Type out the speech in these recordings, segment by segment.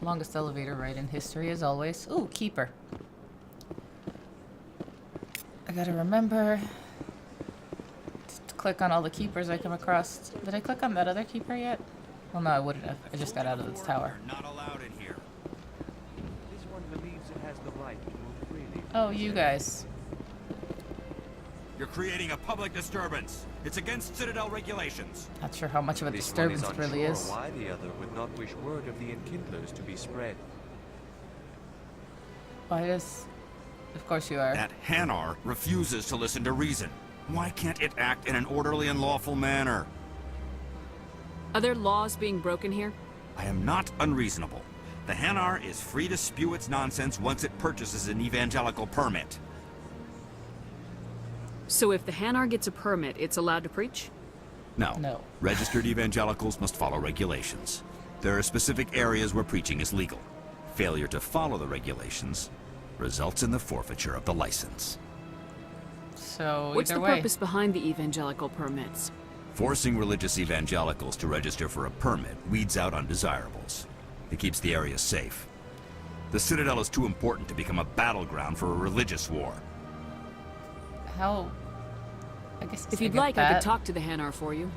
Longest elevator ride in history, as always. Ooh, keeper. I gotta remember to click on all the keepers I come across. Did I click on that other keeper yet? Well, no, I wouldn't have. I just got out of this tower. Not allowed in here. This one believes it has the right to move freely. Oh, you guys. You're creating a public disturbance. It's against Citadel regulations. Not sure how much of a disturbance it really is. Why the other would not wish word of the enkindlers to be spread. Why does... Of course you are. That Hanar refuses to listen to reason. Why can't it act in an orderly and lawful manner? Are there laws being broken here? I am not unreasonable. The Hanar is free to spew its nonsense once it purchases an evangelical permit. So if the Hanar gets a permit, it's allowed to preach? No. No. Registered evangelicals must follow regulations. There are specific areas where preaching is legal. Failure to follow the regulations results in the forfeiture of the license. So, What's either the way. purpose behind the evangelical permits? Forcing religious evangelicals to register for a permit weeds out undesirables. It keeps the area safe. The Citadel is too important to become a battleground for a religious war. How... I guess If I you'd get like, I that. could talk to the Hanar for you.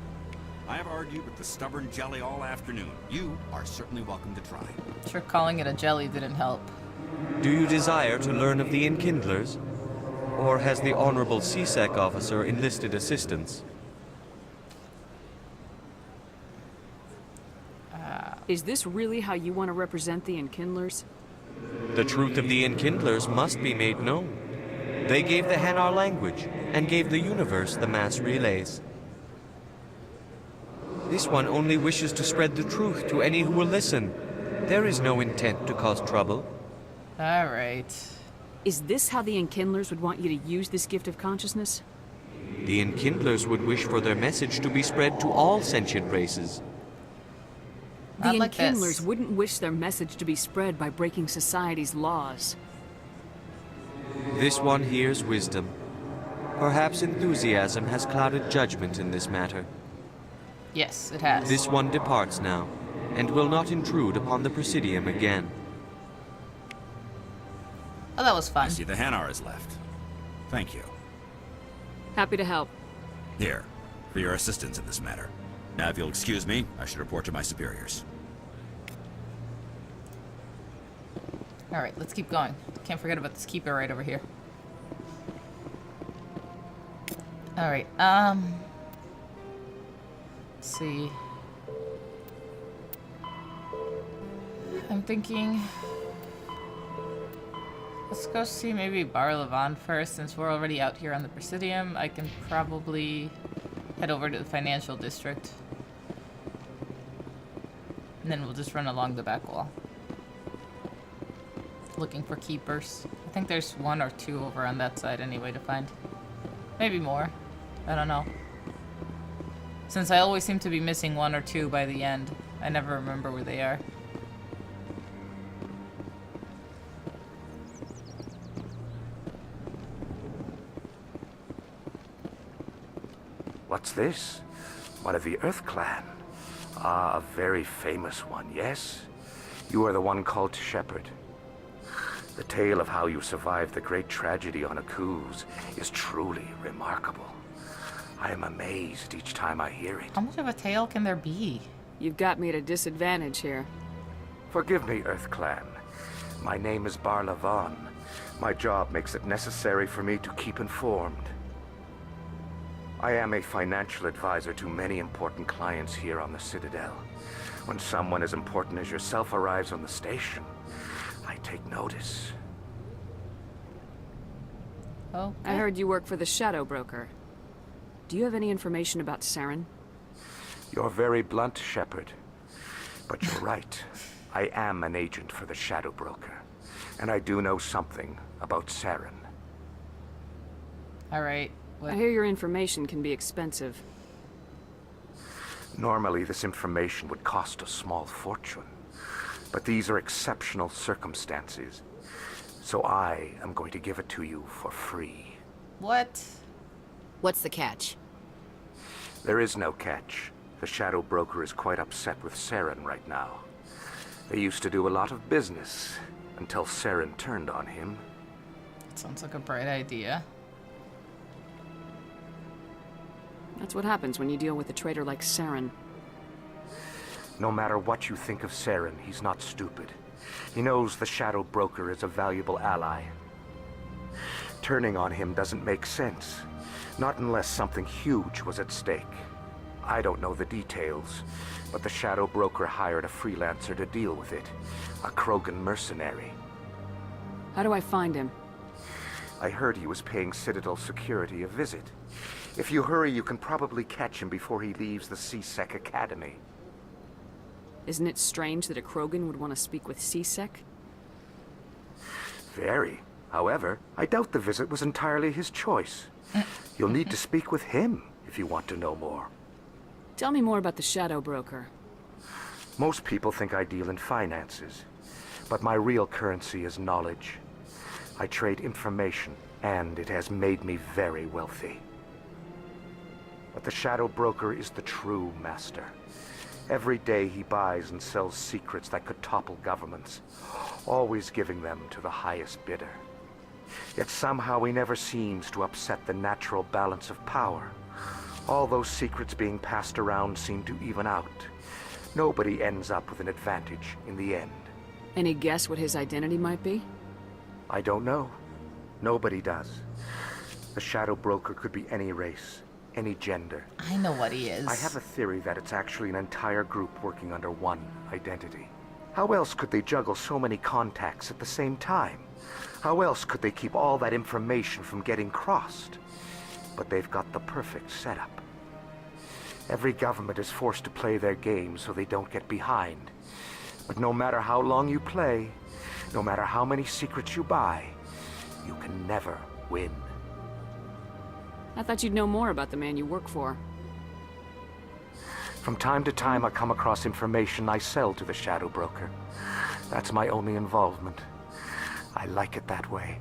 I have argued with the stubborn jelly all afternoon. You are certainly welcome to try. Sure, calling it a jelly didn't help. Do you desire to learn of the enkindlers? Or has the Honorable CSEC officer enlisted assistance? Is this really how you want to represent the Enkindlers? The truth of the enkindlers must be made known. They gave the Hanar language, and gave the universe the mass relays. This one only wishes to spread the truth to any who will listen. There is no intent to cause trouble. Alright. Is this how the Enkindlers would want you to use this gift of consciousness? The enkindlers would wish for their message to be spread to all sentient races. The Not like Enkindlers this. wouldn't wish their message to be spread by breaking society's laws. This one hears wisdom. Perhaps enthusiasm has clouded judgment in this matter. Yes, it has. This one departs now, and will not intrude upon the Presidium again. Oh, that was I fun. see the Hanar is left. Thank you. Happy to help. Here, for your assistance in this matter. Now, if you'll excuse me, I should report to my superiors. Alright, let's keep going. Can't forget about this keeper right over here. Alright, let's see. I'm thinking... Let's go see maybe Bar Levant first, since we're already out here on the Presidium. I can probably head over to the financial district. And then we'll just run along the back wall. Looking for keepers. I think there's one or two over on that side anyway to find. Maybe more. I don't know. Since I always seem to be missing one or two by the end, I never remember where they are. What's this? One of the Earth Clan. Ah, a very famous one, yes? You are the one called Shepherd. The tale of how you survived the great tragedy on Akuz is truly remarkable. I am amazed each time I hear it. How much of a tale can there be? You've got me at a disadvantage here. Forgive me, Earth Clan. My name is Bar Levant. My job makes it necessary for me to keep informed. I am a financial advisor to many important clients here on the Citadel. When someone as important as yourself arrives on the station, I take notice. Oh, I heard you work for the Shadow Broker. Do you have any information about Saren? You're very blunt, Shepherd. But you're right. I am an agent for the Shadow Broker. And I do know something about Saren. alright. I hear your information can be expensive. Normally, this information would cost a small fortune. But these are exceptional circumstances. So I am going to give it to you for free. What? What's the catch? There is no catch. The Shadow Broker is quite upset with Saren right now. They used to do a lot of business, until Saren turned on him. That sounds like a bright idea. That's what happens when you deal with a traitor like Saren. No matter what you think of Saren, he's not stupid. He knows the Shadow Broker is a valuable ally. Turning on him doesn't make sense. Not unless something huge was at stake. I don't know the details, but the Shadow Broker hired a freelancer to deal with it. A Krogan mercenary. How do I find him? I heard he was paying Citadel security a visit. If you hurry, you can probably catch him before he leaves the C-Sec Academy. Isn't it strange that a Krogan would want to speak with C-Sec? Very. However, I doubt the visit was entirely his choice. You'll need to speak with him if you want to know more. Tell me more about the Shadow Broker. Most people think I deal in finances, but my real currency is knowledge. I trade information, and it has made me very wealthy. But the Shadow Broker is the true master. Every day he buys and sells secrets that could topple governments, always giving them to the highest bidder. Yet somehow he never seems to upset the natural balance of power. All those secrets being passed around seem to even out. Nobody ends up with an advantage in the end. Any guess what his identity might be? I don't know. Nobody does. The Shadow Broker could be any race, any gender. I know what he is. I have a theory that it's actually an entire group working under one identity. How else could they juggle so many contacts at the same time? How else could they keep all that information from getting crossed? But they've got the perfect setup. Every government is forced to play their game so they don't get behind. But no matter how long you play, no matter how many secrets you buy, you can never win. I thought you'd know more about the man you work for. From time to time, I come across information I sell to the Shadow Broker. That's my only involvement. I like it that way.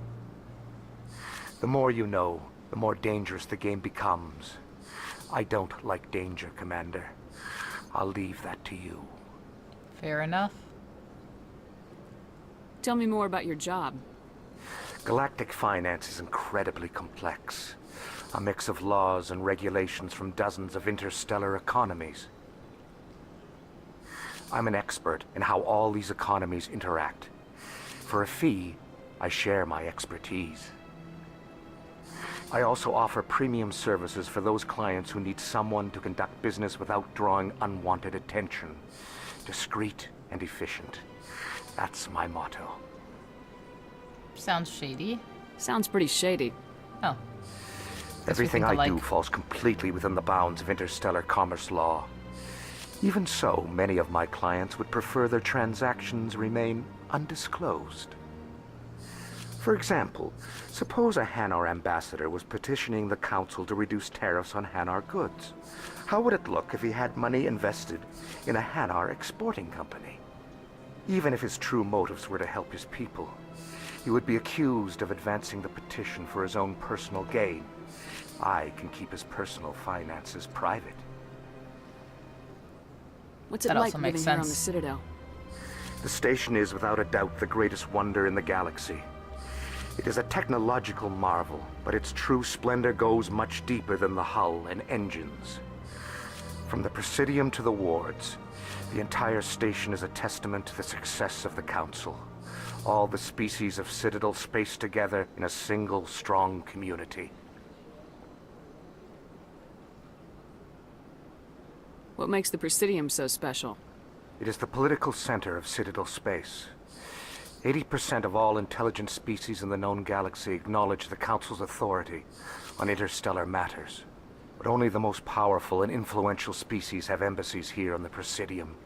The more you know, the more dangerous the game becomes. I don't like danger, Commander. I'll leave that to you. Fair enough. Tell me more about your job. Galactic finance is incredibly complex. A mix of laws and regulations from dozens of interstellar economies. I'm an expert in how all these economies interact. For a fee, I share my expertise. I also offer premium services for those clients who need someone to conduct business without drawing unwanted attention. Discreet and efficient. That's my motto. Sounds shady. Sounds pretty shady. Oh. Everything think I alike. do falls completely within the bounds of interstellar commerce law. Even so, many of my clients would prefer their transactions remain undisclosed. For example, suppose a Hanar ambassador was petitioning the Council to reduce tariffs on Hanar goods. How would it look if he had money invested in a Hanar exporting company? Even if his true motives were to help his people, he would be accused of advancing the petition for his own personal gain. I can keep his personal finances private. What's it That like also living makes here on the sense. Citadel? The station is without a doubt the greatest wonder in the galaxy. It is a technological marvel, but its true splendor goes much deeper than the hull and engines. From the Presidium to the wards, the entire station is a testament to the success of the Council. All the species of Citadel spaced together in a single strong community. What makes the Presidium so special? It is the political center of Citadel space. 80% of all intelligent species in the known galaxy acknowledge the Council's authority on interstellar matters. But only the most powerful and influential species have embassies here on the Presidium.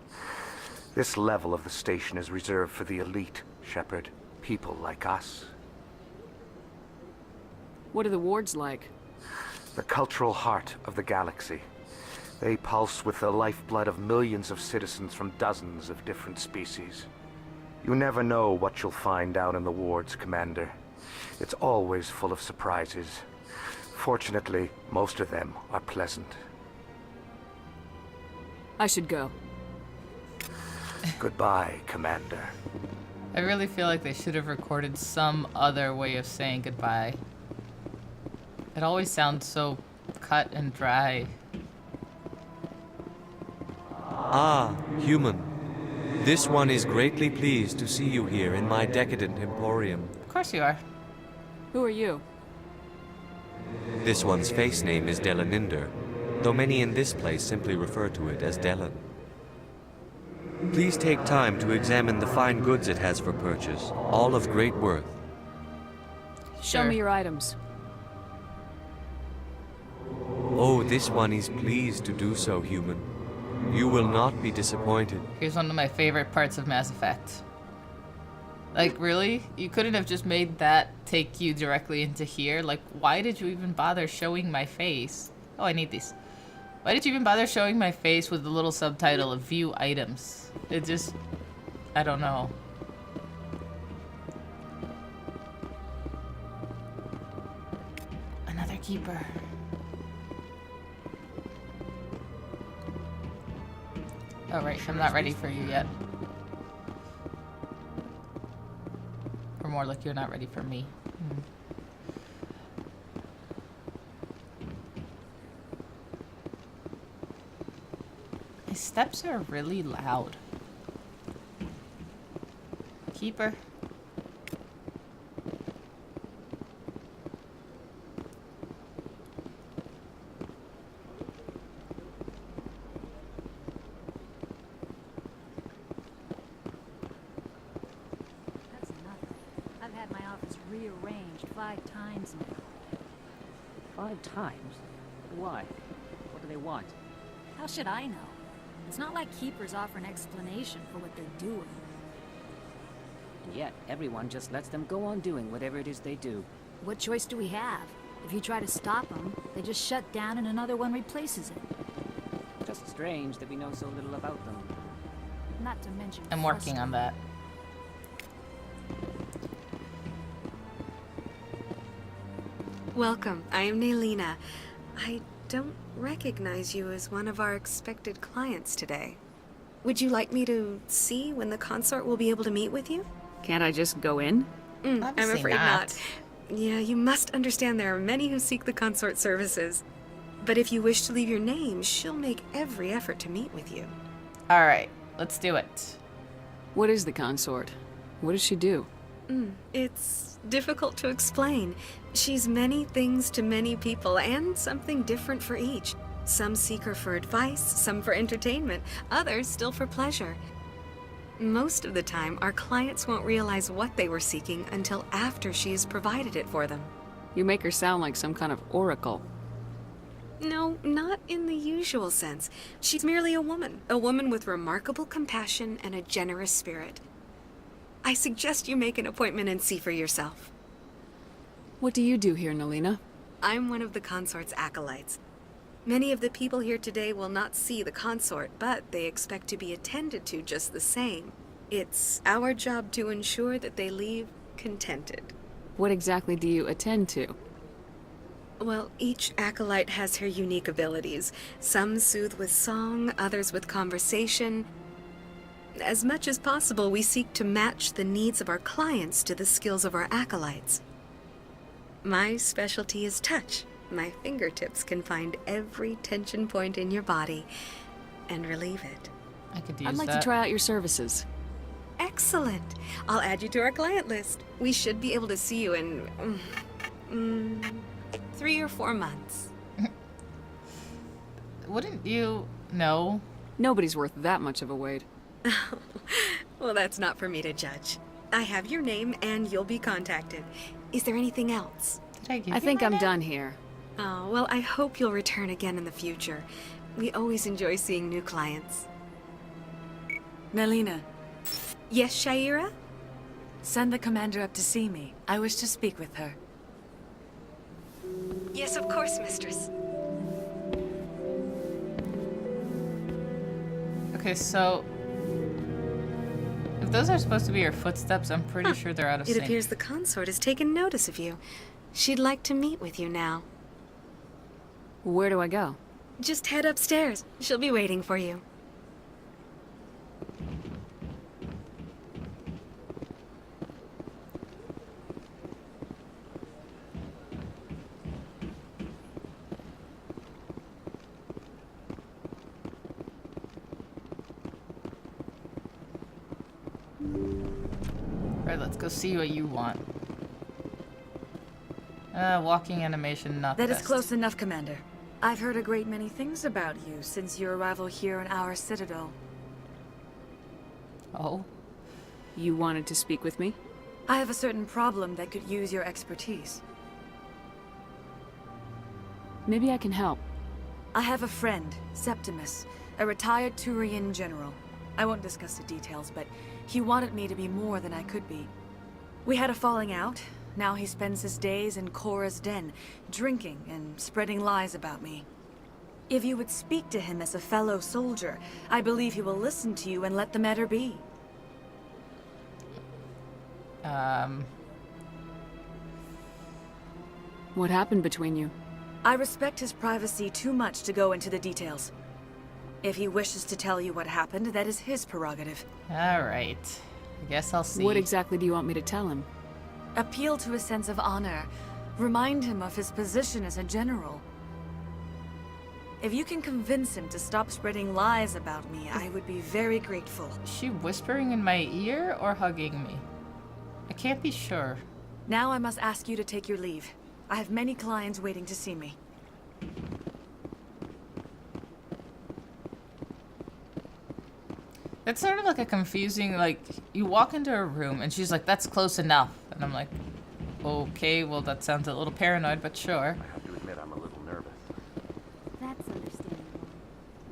This level of the station is reserved for the elite, Shepard. People like us. What are the wards like? The cultural heart of the galaxy. They pulse with the lifeblood of millions of citizens from dozens of different species. You never know what you'll find down in the wards, Commander. It's always full of surprises. Fortunately, most of them are pleasant. I should go. Goodbye, Commander. I really feel like they should have recorded some other way of saying goodbye. It always sounds so cut and dry. Ah, human. This one is greatly pleased to see you here in my decadent emporium. Of course you are. Who are you? This one's face name is Delaninder, though many in this place simply refer to it as Delan. Please take time to examine the fine goods it has for purchase, all of great worth. Show me your items. Oh, this one is pleased to do so, human. You will not be disappointed. Here's one of my favorite parts of Mass Effect. Like, really? You couldn't have just made that take you directly into here? Like, why did you even bother showing my face? Oh, I need these. Why did you even bother showing my face with the little subtitle of View Items? It just... I don't know. Another keeper. Oh, right. I'm not ready for you yet. Or more like you're not ready for me. My steps are really loud. Keeper. That's nothing. I've had my office rearranged 5 times now. 5 times? Why? What do they want? How should I know? It's not like keepers offer an explanation for what they're doing. And yet, everyone just lets them go on doing whatever it is they do. What choice do we have? If you try to stop them, they just shut down and another one replaces it. Just strange that we know so little about them. Not to mention I'm working on that. Welcome. I am Nelina. I don't recognize you as one of our expected clients today. Would you like me to see when the consort will be able to meet with you? Can't I just go in? I'm Obviously afraid not. not. Yeah, you must understand there are many who seek the consort services. But if you wish to leave your name, she'll make every effort to meet with you. Alright, let's do it. What is the consort? What does she do? It's difficult to explain. She's many things to many people, and something different for each. Some seek her for advice, some for entertainment, others still for pleasure. Most of the time, our clients won't realize what they were seeking until after she has provided it for them. You make her sound like some kind of oracle. No, not in the usual sense. She's merely a woman with remarkable compassion and a generous spirit. I suggest you make an appointment and see for yourself. What do you do here, Nelina? I'm one of the consort's acolytes. Many of the people here today will not see the consort, but they expect to be attended to just the same. It's our job to ensure that they leave contented. What exactly do you attend to? Well, each acolyte has her unique abilities. Some soothe with song, others with conversation. As much as possible, we seek to match the needs of our clients to the skills of our acolytes. My specialty is touch. My fingertips can find every tension point in your body and relieve it. I could use I'd like that. to try out your services. Excellent. I'll add you to our client list. We should be able to see you in 3 or 4 months. Wouldn't you know? Nobody's worth that much of a wait. Well, that's not for me to judge. I have your name and you'll be contacted. Is there anything else? Did I give I you think my I'm name? done here. Oh, well, I hope you'll return again in the future. We always enjoy seeing new clients. Nelina, Yes, Shaira? send the commander up to see me. I wish to speak with her. Yes, of course, mistress. Okay, so... If those are supposed to be your footsteps, I'm pretty sure they're out of It sync. appears the consort has taken notice of you. She'd like to meet with you now. Where do I go? Just head upstairs. She'll be waiting for you. Alright, let's go see what you want. Walking animation, not That is best. close enough, Commander. I've heard a great many things about you since your arrival here in our citadel. Oh? You wanted to speak with me? I have a certain problem that could use your expertise. Maybe I can help. I have a friend, Septimus, a retired Turian general. I won't discuss the details, but he wanted me to be more than I could be. We had a falling out. Now he spends his days in Korra's den, drinking and spreading lies about me. If you would speak to him as a fellow soldier, I believe he will listen to you and let the matter be. What happened between you? I respect his privacy too much to go into the details. If he wishes to tell you what happened, that is his prerogative. Alright. I guess I'll see. What exactly do you want me to tell him? Appeal to his sense of honor. Remind him of his position as a general. If you can convince him to stop spreading lies about me, I would be very grateful. Is she whispering in my ear or hugging me? I can't be sure. Now I must ask you to take your leave. I have many clients waiting to see me. It's sort of like a confusing, like, you walk into a room and she's like, that's close enough. And I'm like, okay, well that sounds a little paranoid, but sure. I have to admit I'm a little nervous. That's understandable.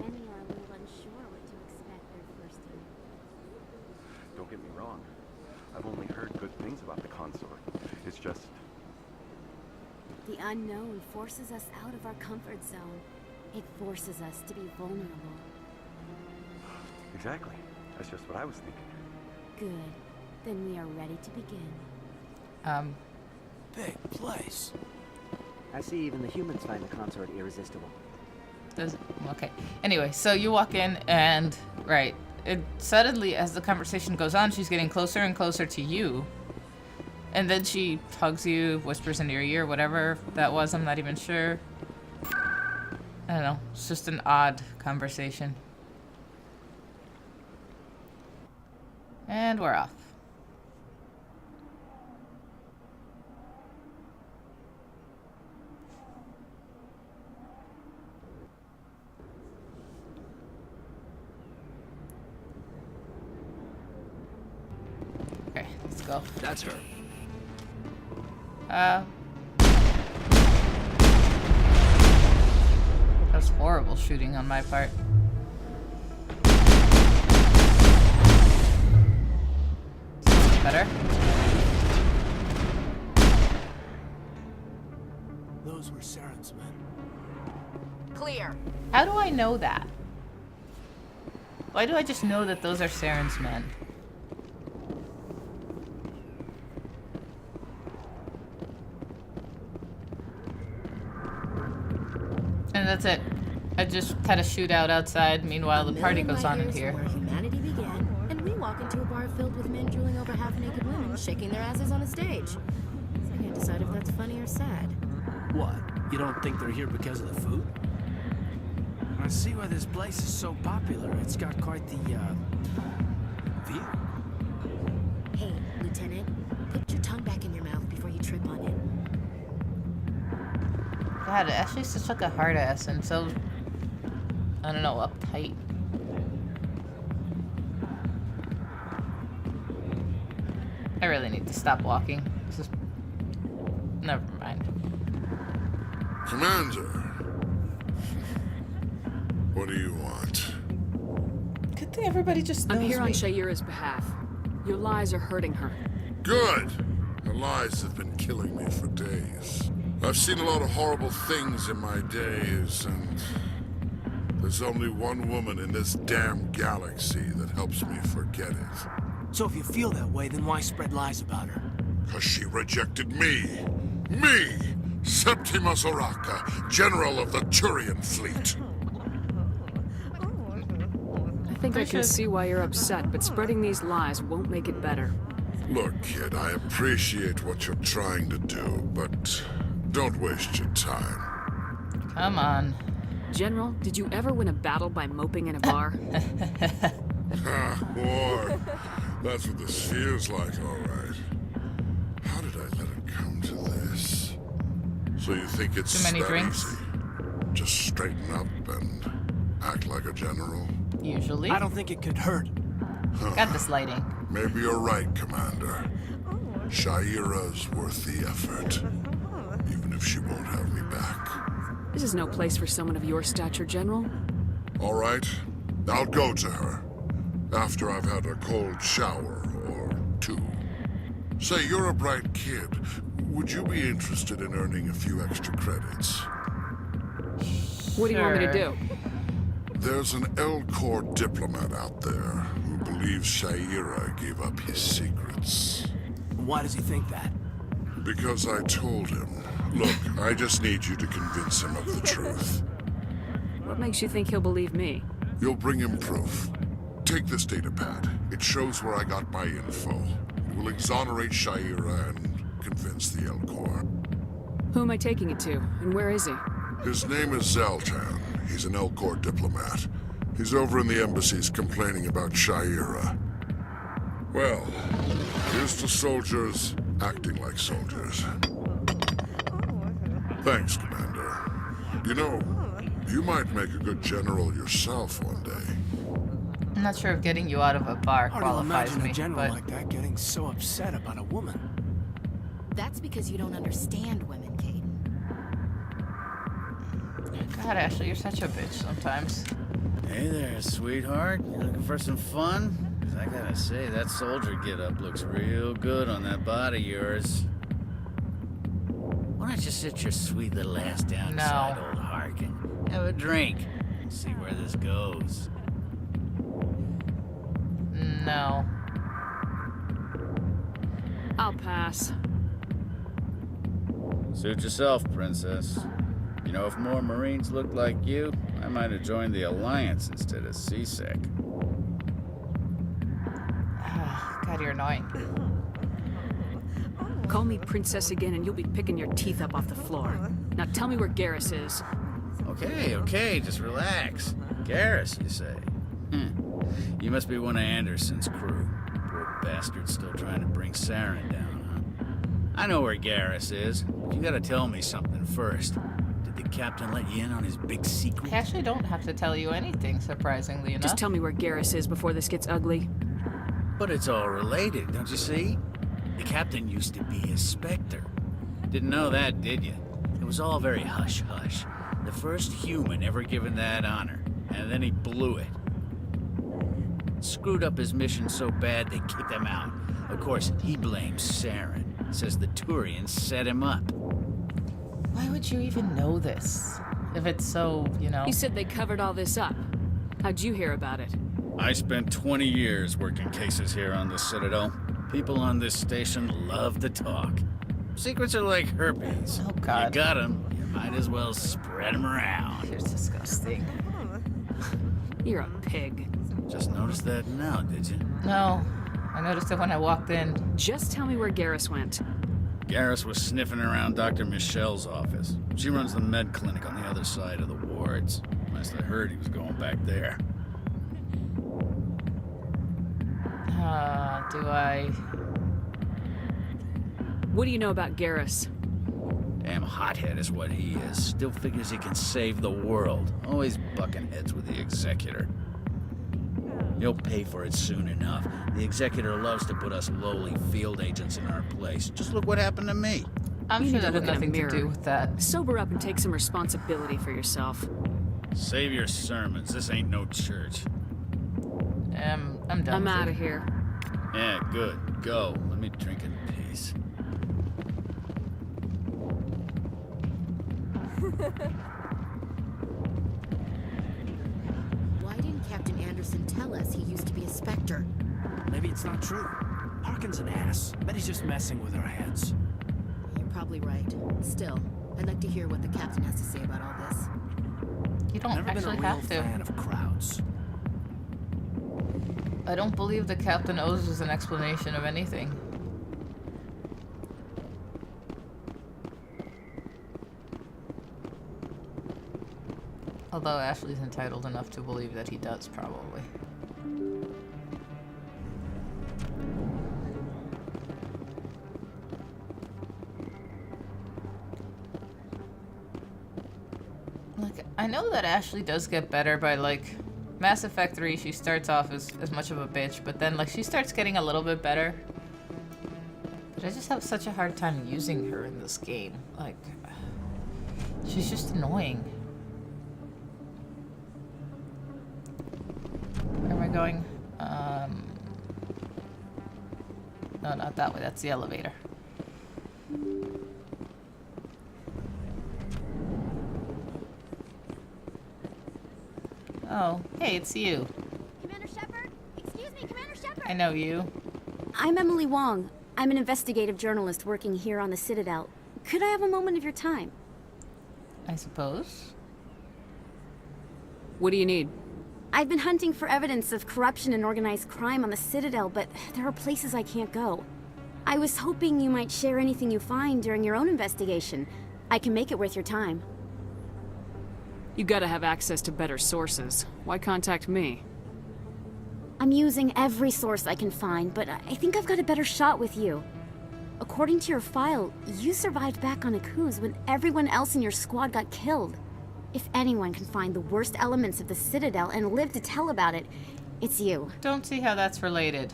Many are a little unsure what to expect their first time. Don't get me wrong. I've only heard good things about the consort. It's just... The unknown forces us out of our comfort zone. It forces us to be vulnerable. Exactly. That's just what I was thinking. Good. Then we are ready to begin. Big place. I see even the humans find the consort irresistible. Okay. Anyway, so you walk in and, right, it suddenly, as the conversation goes on, she's getting closer and closer to you. And then she hugs you, whispers into your ear, whatever that was, I'm not even sure. I don't know. It's just an odd conversation. And we're off. Okay, let's go. That's her. That was horrible shooting on my part. Better? Those were Saren's men. Clear. How do I know that? Why do I just know that those are Saren's men? And that's it. I just had a shootout outside. Meanwhile, the party goes on in here. Where humanity began, and we walk into a bar filled with men drooling over half-naked women, shaking their asses on a stage. I can't decide if that's funny or sad. What? You don't think they're here because of the food? I see why this place is so popular. It's got quite the, view. Hey, Lieutenant, put your tongue back in your mouth before you trip on it. God, Ashley's such like a hard ass and so, I don't know, uptight. I really need to stop walking. This is... Never mind. Commander. What do you want? Good thing everybody just knows I'm here me. on Shayura's behalf. Your lies are hurting her. Good! Her lies have been killing me for days. I've seen a lot of horrible things in my days, and there's only one woman in this damn galaxy that helps me forget it. So if you feel that way, then why spread lies about her? 'Cause she rejected me! Me! Septimus Oraka, General of the Turian Fleet! I think I can see why you're upset, but spreading these lies won't make it better. Look, kid, I appreciate what you're trying to do, but don't waste your time. Come on. General, did you ever win a battle by moping in a bar? Ha, war. That's what this feels like, all right. How did I let it come to this? So you think it's Too many that drinks? easy? Just straighten up and act like a general? Usually. I don't think it could hurt. Got this lighting. Maybe you're right, Commander. Shaira's worth the effort. Even if she won't have me back. This is no place for someone of your stature, General. All right, I'll go to her. After I've had a cold shower or two. Say, you're a bright kid. Would you be interested in earning a few extra credits? What do you want me to do? There's an Elcor diplomat out there who believes Shaira gave up his secrets. Why does he think that? Because I told him. Look, I just need you to convince him of the truth. What makes you think he'll believe me? You'll bring him proof. Take this data pad. It shows where I got my info. It will exonerate Shaira and convince the Elcor. Who am I taking it to, and where is he? His name is Zaltan. He's an Elcor diplomat. He's over in the embassies complaining about Shaira. Well, here's to soldiers acting like soldiers. Thanks, Commander. You know, you might make a good general yourself one day. I'm not sure if getting you out of a bar Hard to qualifies imagine me, a general but like that getting so upset about a woman. That's because you don't understand women, Caden. God, Ashley, you're such a bitch sometimes. Hey there, sweetheart. You looking for some fun? 'Cause I gotta say, that soldier get-up looks real good on that body of yours. Why don't you sit your sweet little ass down beside old Harkin? Have a drink and see where this goes. No. I'll pass. Suit yourself, princess. You know, if more Marines looked like you, I might have joined the Alliance instead of CSEC. God, you're annoying. Call me princess again and you'll be picking your teeth up off the floor. Now tell me where Garrus is. Okay, just relax. Garrus, you say? You must be one of Anderson's crew. Poor bastard still trying to bring Saren down, huh? I know where Garrus is, but you gotta tell me something first. Did the captain let you in on his big secret? I actually don't have to tell you anything, surprisingly enough. Just tell me where Garrus is before this gets ugly. But it's all related, don't you see? The captain used to be a Spectre. Didn't know that, did you? It was all very hush-hush. The first human ever given that honor, and then he blew it. Screwed up his mission so bad they kicked him out. Of course, he blames Saren. Says the Turians set him up. Why would you even know this? If it's so, you know... You said they covered all this up. How'd you hear about it? I spent 20 years working cases here on the Citadel. People on this station love to talk. Secrets are like herpes. Oh, God. You got them, you might as well spread them around. You're disgusting. You're a pig. Just noticed that now, did you? No. I noticed it when I walked in. Just tell me where Garrus went. Garrus was sniffing around Dr. Michelle's office. She runs the med clinic on the other side of the wards. Last I heard, he was going back there. Do I... What do you know about Garrus? Damn hothead is what he is. Still figures he can save the world. Always bucking heads with the Executor. You'll pay for it soon enough. The Executor loves to put us lowly field agents in our place. Just look what happened to me. I'm You sure need to that had look in a nothing to mirror. do with that. Sober up and take some responsibility for yourself. Save your sermons. This ain't no church. I'm done. I'm with out it. of here. Yeah, good. Go. Let me drink in peace. Why didn't Captain Anderson tell us he used to be a Spectre? Maybe it's not true. Harkin's an ass. Bet he's just messing with our heads. You're probably right. Still, I'd like to hear what the captain has to say about all this. You don't Never been a actually real have to. fan of crowds. I don't believe the captain owes us an explanation of anything. Although Ashley's entitled enough to believe that he does, probably. know that Ashley does get better by, like, Mass Effect 3, she starts off as much of a bitch, but then, like, she starts getting a little bit better. But I just have such a hard time using her in this game. Like, she's just annoying. Where am I going? No, not that way. That's the elevator. Oh, hey, it's you. Commander Shepard? Excuse me, Commander Shepard! I know you. I'm Emily Wong. I'm an investigative journalist working here on the Citadel. Could I have a moment of your time? I suppose. What do you need? I've been hunting for evidence of corruption and organized crime on the Citadel, but there are places I can't go. I was hoping you might share anything you find during your own investigation. I can make it worth your time. You gotta have access to better sources. Why contact me? I'm using every source I can find, but I think I've got a better shot with you. According to your file, you survived back on Akuz when everyone else in your squad got killed. If anyone can find the worst elements of the Citadel and live to tell about it, it's you. Don't see how that's related.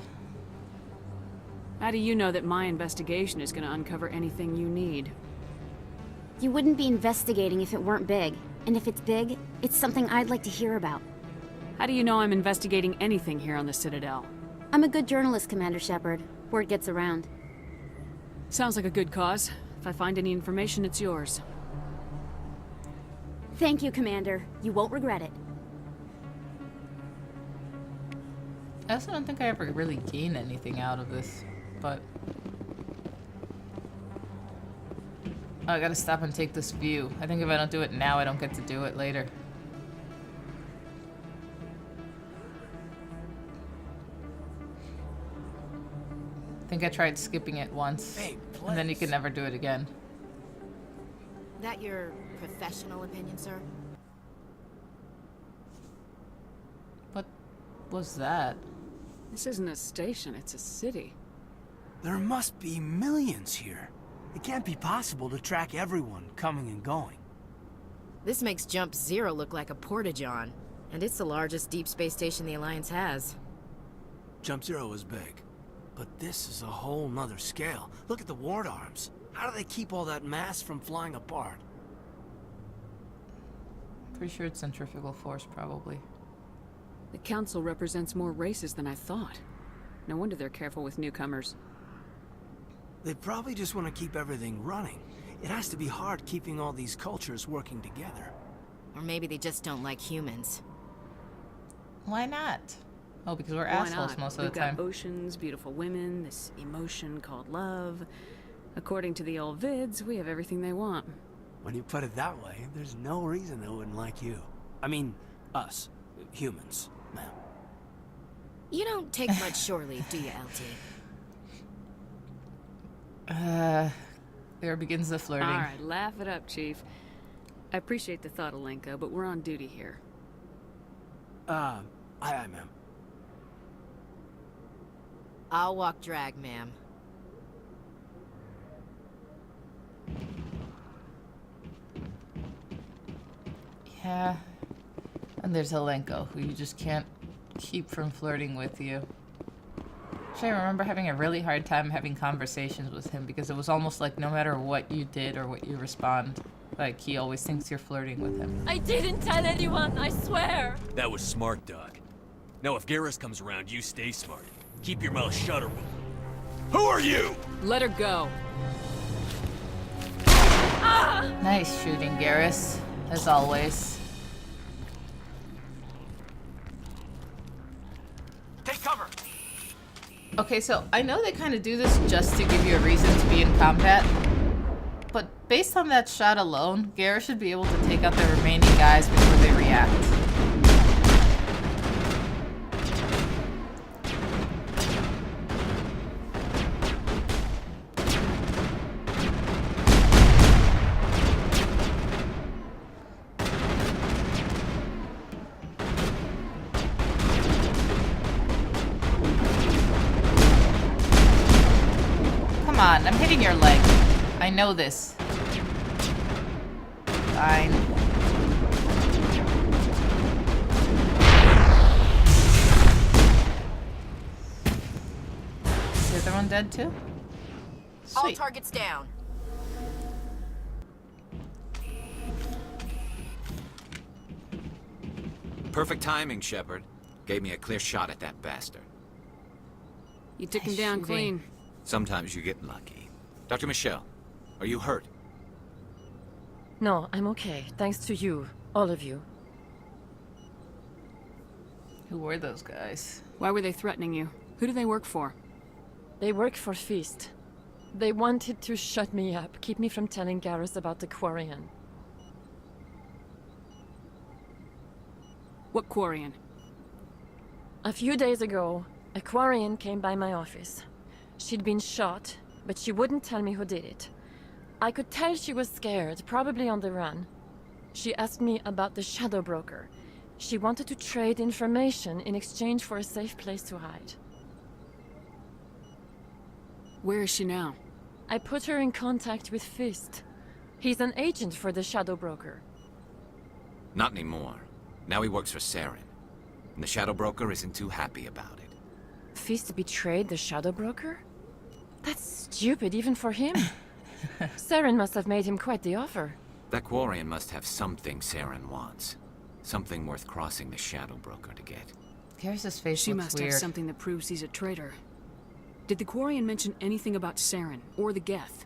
How do you know that my investigation is gonna uncover anything you need? You wouldn't be investigating if it weren't big. And if it's big, it's something I'd like to hear about. How do you know I'm investigating anything here on the Citadel? I'm a good journalist, Commander Shepard. Word gets around. Sounds like a good cause. If I find any information, it's yours. Thank you, Commander. You won't regret it. I also don't think I ever really gain anything out of this, but... Oh, I gotta stop and take this view. I think if I don't do it now, I don't get to do it later. I think I tried skipping it once, and then you can never do it again. That your professional opinion, sir? What was that? This isn't a station, it's a city. There must be millions here. It can't be possible to track everyone coming and going. This makes Jump Zero look like a porta-john, and it's the largest deep space station the Alliance has. Jump Zero is big, but this is a whole nother scale. Look at the ward arms. How do they keep all that mass from flying apart? Pretty sure it's centrifugal force, probably. The Council represents more races than I thought. No wonder they're careful with newcomers. They probably just want to keep everything running. It has to be hard keeping all these cultures working together. Or maybe they just don't like humans. Why not? Oh, because we're Why assholes not? most of We've the time. got oceans, beautiful women, this emotion called love. According to the old vids, we have everything they want. When you put it that way, there's no reason they wouldn't like you. I mean, us. Humans, ma'am. You don't take much shore leave, do you, LT? There begins the flirting. Alright, laugh it up, Chief. I appreciate the thought, Alenka, but we're on duty here. Aye, ma'am. I'll walk drag, ma'am. Yeah. And there's Helenko, who you just can't keep from flirting with you. Actually, I remember having a really hard time having conversations with him because it was almost like no matter what you did or what you respond, like he always thinks you're flirting with him. I didn't tell anyone, I swear. That was smart, Doc. Now if Garrus comes around, you stay smart. Keep your mouth shut or we'll... Who are you? Let her go. Nice shooting, Garrus, as always. Take cover! Okay, so I know they kind of do this just to give you a reason to be in combat, but based on that shot alone, Garrus should be able to take out the remaining guys before they react. Come on, I'm hitting your leg. I know this. Fine. the other one dead too? All Sweet. targets down. Perfect timing, Shepard. Gave me a clear shot at that bastard. You took him down clean. Sometimes you get lucky. Dr. Michelle, are you hurt? No, I'm okay. Thanks to you. All of you. Who were those guys? Why were they threatening you? Who do they work for? They work for Feast. They wanted to shut me up, keep me from telling Garrus about the Quarian. What Quarian? A few days ago, a Quarian came by my office. She'd been shot, but she wouldn't tell me who did it. I could tell she was scared, probably on the run. She asked me about the Shadow Broker. She wanted to trade information in exchange for a safe place to hide. Where is she now? I put her in contact with Fist. He's an agent for the Shadow Broker. Not anymore. Now he works for Saren. And the Shadow Broker isn't too happy about it. Fist betrayed the Shadow Broker? That's stupid, even for him. Saren must have made him quite the offer. That Quarian must have something Saren wants. Something worth crossing the Shadow Broker to get. Garrus's face She looks must weird. have something that proves he's a traitor. Did the Quarian mention anything about Saren or the Geth?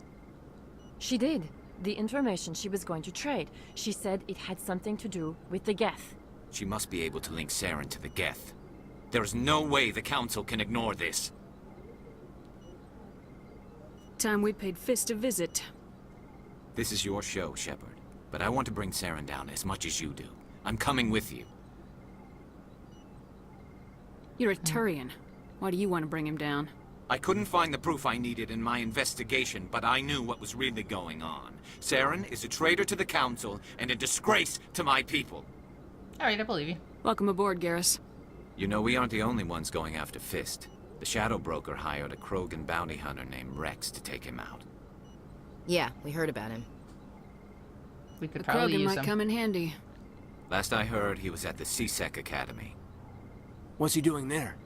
She did. The information she was going to trade. She said it had something to do with the Geth. She must be able to link Saren to the Geth. There is no way the Council can ignore this. Time we paid Fist a visit. This is your show, Shepard. But I want to bring Saren down as much as you do. I'm coming with you. You're a Turian. Why do you want to bring him down? I couldn't find the proof I needed in my investigation, but I knew what was really going on. Saren is a traitor to the Council and a disgrace to my people. Alright, I believe you. Welcome aboard, Garrus. You know, we aren't the only ones going after Fist. The Shadow Broker hired a Krogan bounty hunter named Rex to take him out. Yeah, we heard about him. We could The probably Krogan use might him. come in handy. Last I heard, he was at the CSEC Academy. What's he doing there?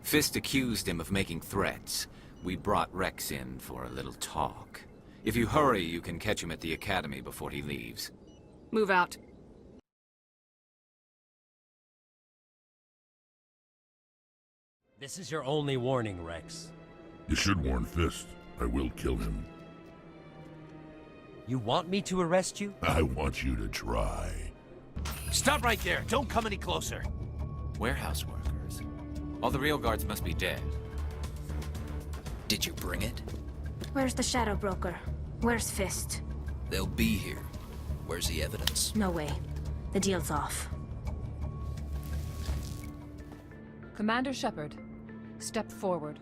Fist accused him of making threats. We brought Rex in for a little talk. If you hurry, you can catch him at the Academy before he leaves. Move out. This is your only warning, Rex. You should warn Fist. I will kill him. You want me to arrest you? I want you to try. Stop right there. Don't come any closer. Warehouse workers. All the real guards must be dead. Did you bring it? Where's the Shadow Broker? Where's Fist? They'll be here. Where's the evidence? No way. The deal's off. Commander Shepard, step forward.